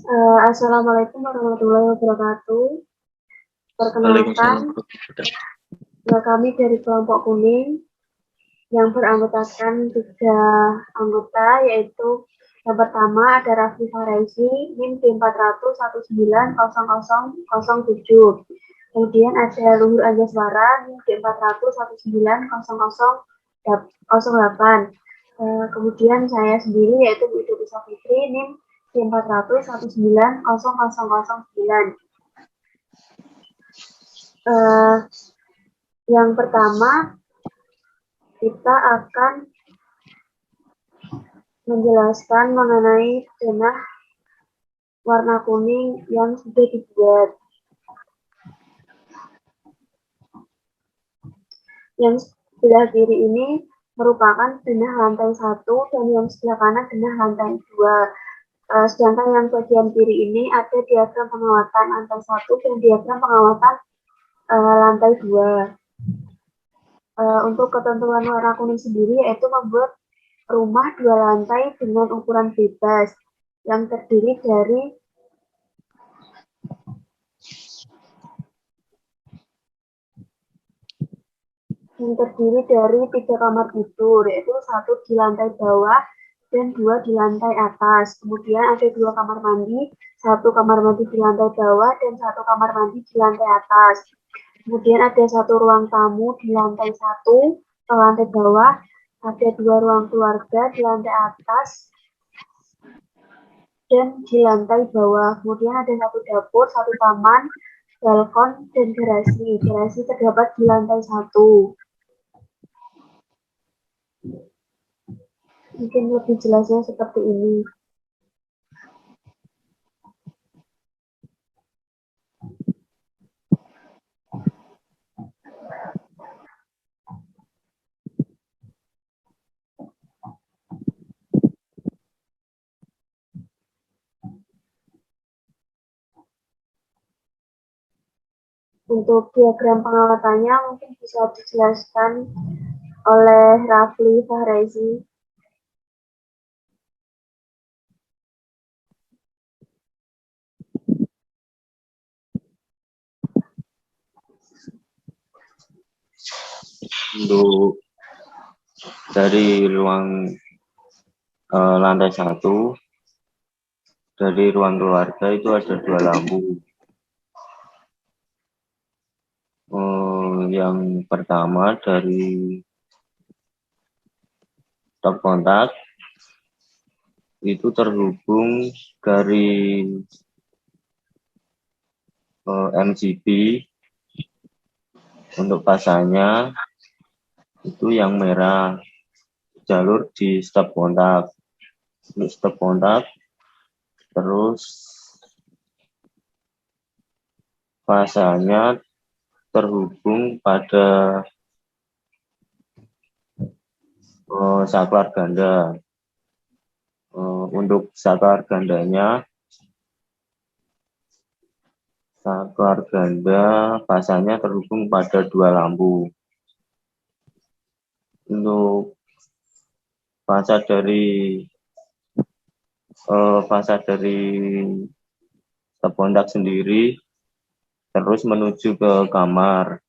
Assalamualaikum warahmatullahi wabarakatuh. Perkenalkan, Waalaikumsalam warahmatullahi wabarakatuh. kami dari kelompok kuning yang beranggotakan 3 anggota, yaitu yang pertama ada Rafli Faraisi, NIM D400190007. Kemudian ada Luhur Anjaswara, NIM D400190008. Kemudian saya sendiri yaitu Bu Idrisa Fitri, NIM D400190009. Yang pertama, kita akan menjelaskan mengenai denah warna kuning yang sudah dibuat. Yang sebelah kiri ini merupakan denah lantai 1 dan yang sebelah kanan denah lantai 2. Sedangkan yang bagian kiri ini ada diagram pengawatan lantai 1 dan diagram pengawatan lantai 2. Untuk ketentuan warna kuning sendiri yaitu membuat rumah 2 lantai dengan ukuran bebas yang terdiri dari 3 kamar tidur, yaitu 1 di lantai bawah dan 2 di lantai atas. Kemudian ada 2 kamar mandi, 1 kamar mandi di lantai bawah dan 1 kamar mandi di lantai atas. Kemudian ada 1 ruang tamu di lantai 1 ke lantai bawah, ada 2 ruang keluarga di lantai atas dan di lantai bawah. Kemudian ada 1 dapur, 1 taman, balkon, dan garasi. Garasi terdapat di lantai 1. Mungkin lebih jelasnya seperti ini. Untuk diagram pengawatannya mungkin bisa dijelaskan oleh Rafli Fahrazi. Untuk dari ruang lantai 1, dari ruang keluarga itu ada 2 lampu. Yang pertama dari stop kontak itu terhubung dari MCB. Untuk pasanya itu yang merah, jalur di stop kontak. Untuk stop kontak, terus pasanya terhubung pada saklar ganda. Untuk saklar gandanya, saklar ganda pasanya terhubung pada 2 lampu. Untuk fasa dari stop kontak sendiri terus menuju ke kamar,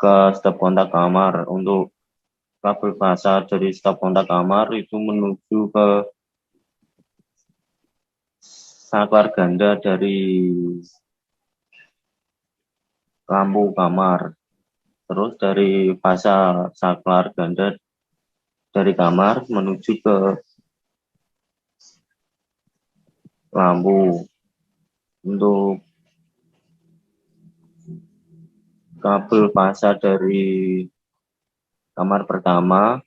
ke stop kontak kamar. Untuk kabel fasa dari stop kontak kamar itu menuju ke saklar ganda dari lampu kamar. Terus dari fasa saklar ganda dari kamar menuju ke lampu. Untuk kabel fasa dari kamar pertama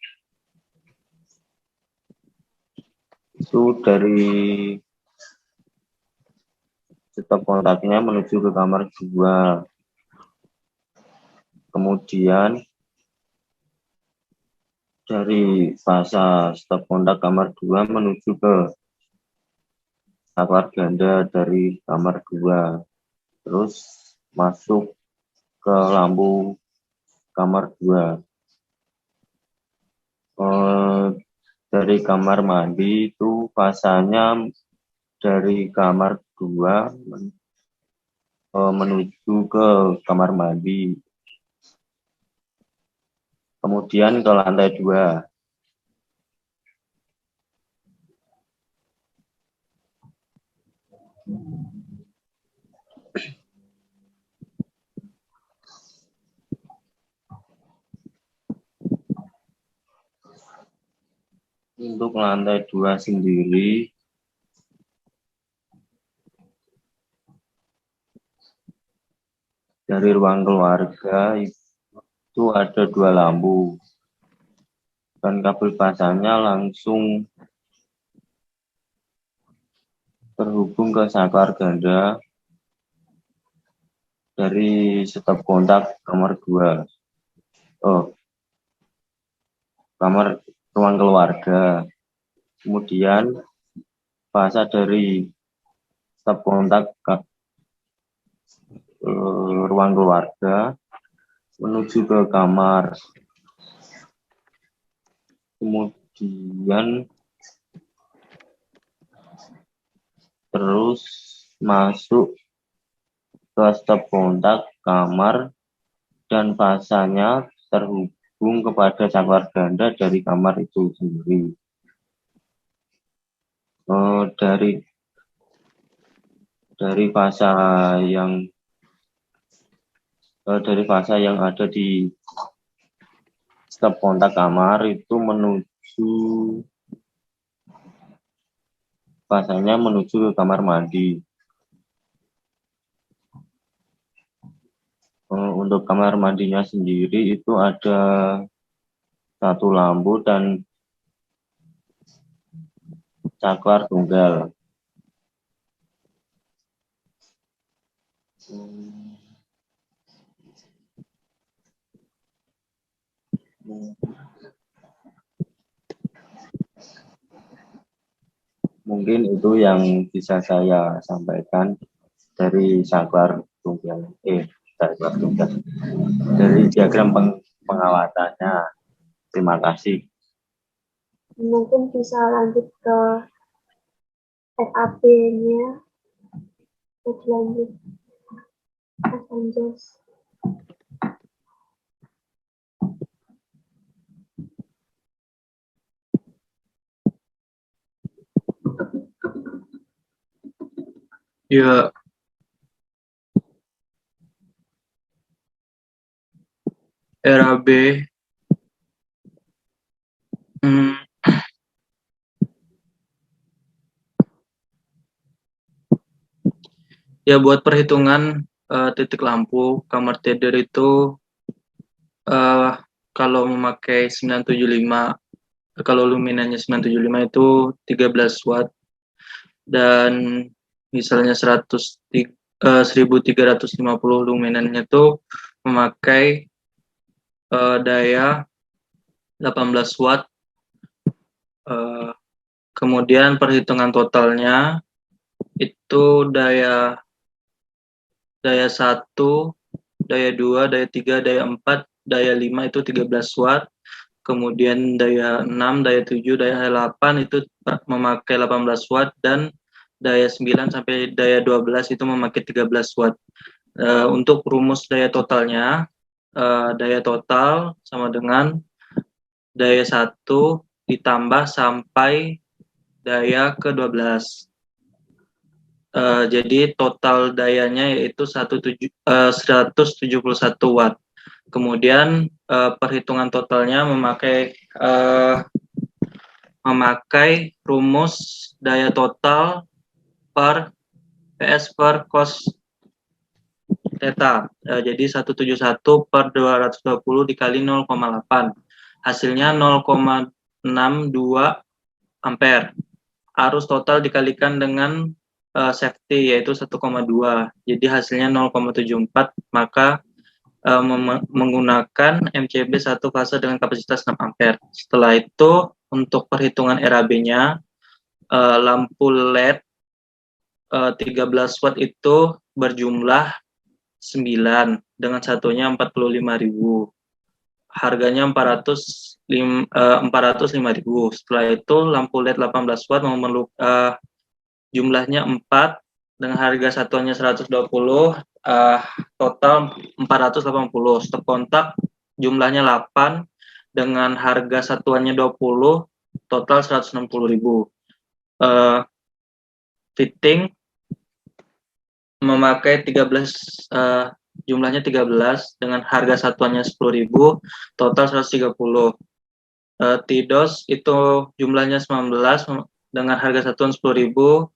itu dari stop kontaknya menuju ke kamar 2. Kemudian dari fasa stop kontak kamar 2 menuju ke saklar ganda dari kamar 2. Terus masuk ke lampu kamar 2. dari kamar mandi itu fasanya dari kamar 2 menuju ke kamar mandi, kemudian ke lantai 2. Untuk lantai 2 sendiri dari ruang keluarga itu ada 2 lampu dan kabel pasangnya langsung terhubung ke saklar ganda dari stop kontak kamar 2. Kamar ruang keluarga. Kemudian fasa dari stop kontak ke ruang keluarga menuju ke kamar. Kemudian terus masuk ke stop kontak kamar dan fasanya terhubung kepada saklar ganda dari kamar itu sendiri. Dari fasa yang ada di stop kontak kamar itu fasanya menuju ke kamar mandi. Untuk kamar mandinya sendiri itu ada 1 lampu dan saklar tunggal. Mungkin itu yang bisa saya sampaikan dari saklar tunggal. Dari diagram pengawasannya. Terima kasih. Mungkin bisa lanjut ke RAB-nya. Lanjut. Mas Anjas. Ya, RAB. Ya, buat perhitungan titik lampu kamar tidur itu kalau memakai 975, kalau luminanya 975 itu 13 watt, dan misalnya 1350 luminannya itu memakai daya 18 watt. Kemudian perhitungan totalnya itu daya 1, daya 2, daya 3, daya 4, daya 5 itu 13 watt. Kemudian daya 6, daya 7, daya 8 itu memakai 18 watt, dan daya 9 sampai daya 12 itu memakai 13 watt. Untuk rumus daya totalnya, daya total sama dengan daya 1 ditambah sampai daya ke-12. Jadi total dayanya yaitu 171 watt. Kemudian perhitungan totalnya memakai rumus daya total per PS per cos theta. Jadi 171 per 220 dikali 0,8. Hasilnya 0,62 ampere. Arus total dikalikan dengan safety yaitu 1,2. Jadi hasilnya 0,74, maka menggunakan MCB satu fase dengan kapasitas 6 ampere. Setelah itu untuk perhitungan RAB-nya, lampu LED 13 watt itu berjumlah 9 dengan satunya 45.000. harganya 405.000. Setelah itu lampu LED 18 watt jumlahnya 4 dengan harga satuannya 120, total 480. Stop kontak jumlahnya 8 dengan harga satuannya 20, total 160.000. Fitting memakai 13, jumlahnya 13 dengan harga satuannya 10.000, total 130. Tidos itu jumlahnya 19 dengan harga satuan 10.000,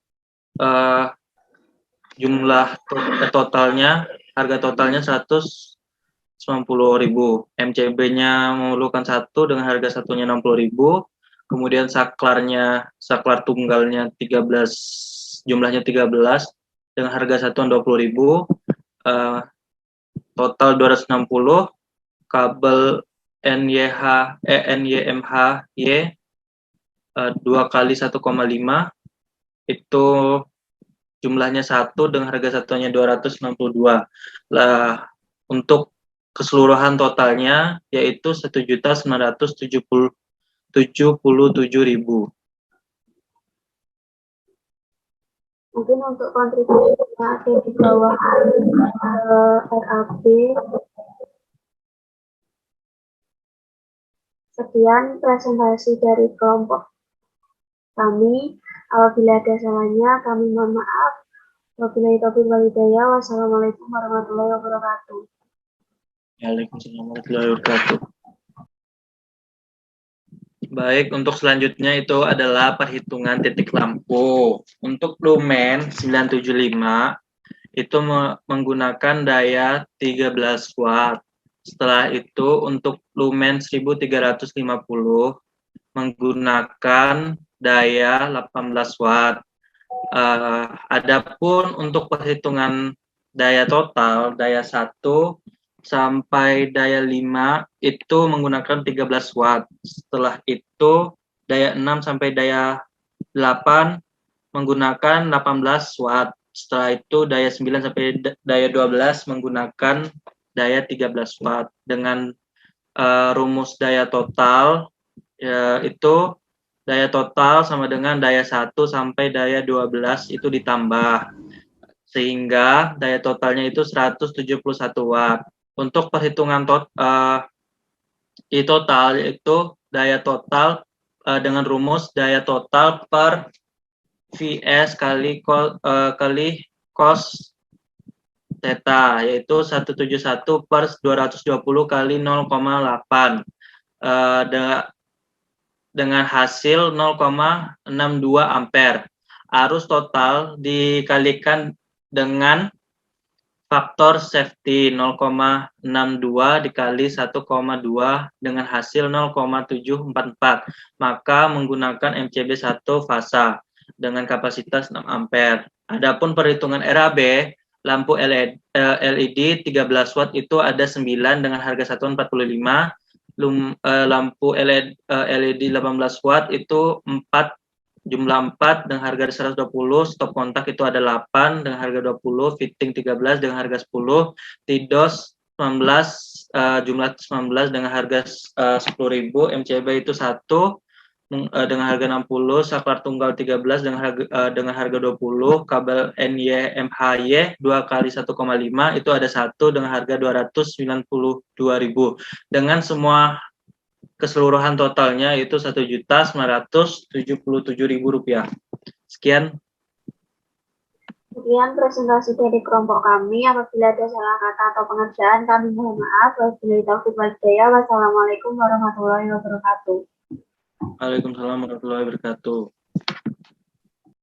jumlah totalnya, harga totalnya 190.000. MCB-nya memerlukan 1 dengan harga satunya 60.000. Kemudian saklar tunggalnya 13, jumlahnya 13 dengan harga satuan 20.000. Total 260. Kabel NYMHY 2 kali 1,5 itu jumlahnya 1 dengan harga satuannya 262. Untuk keseluruhan totalnya yaitu 1.977.000. Mungkin untuk kontribusi yang ada di bawah RAB. Sekian presentasi dari kelompok kami. Apabila ada salahnya, kami mohon maaf. Wabillahi taufiq wal hidayah. Wassalamualaikum warahmatullahi wabarakatuh. Waalaikumsalam warahmatullahi wabarakatuh. Baik, untuk selanjutnya itu adalah perhitungan titik lampu. Untuk lumen 975 itu menggunakan daya 13 watt. Setelah itu untuk lumen 1350 menggunakan daya 18 watt. Adapun untuk perhitungan daya total, daya 1 sampai daya 5 itu menggunakan 13 watt. Setelah itu daya 6 sampai daya 8 menggunakan 18 watt. Setelah itu daya 9 sampai daya 12 menggunakan daya 13 watt. Dengan rumus daya total itu daya total sama dengan daya 1 sampai daya 12 itu ditambah. Sehingga daya totalnya itu 171 watt. Untuk perhitungan total yaitu daya total dengan rumus daya total per Vs kali cos theta, yaitu 171 per 220 kali 0,8 dengan hasil 0,62 ampere. Arus total dikalikan dengan faktor safety 0,62 dikali 1,2 dengan hasil 0,744. Maka menggunakan MCB 1 fasa dengan kapasitas 6 ampere. Adapun perhitungan RAB, lampu LED 13 watt itu ada 9 dengan harga satuan 45. Lampu LED 18 watt itu 4, jumlah 4 dengan harga 120. Stop kontak itu ada 8 dengan harga 20. Fitting 13 dengan harga 10. Tidos 19, jumlah 19 dengan harga 10.000. MCB itu 1 dengan harga 60. Saklar tunggal 13 dengan harga 20. Kabel NYMHY 2 kali 1,5 itu ada 1 dengan harga 292.000. Dengan semua keseluruhan totalnya itu Rp1.977.000. Sekian. Sekian presentasi dari kelompok kami. Apabila ada salah kata atau pengerjaan, kami mohon maaf. Wabillahi taufiq wal hidayah. Wassalamualaikum warahmatullahi wabarakatuh. Waalaikumsalam warahmatullahi wabarakatuh.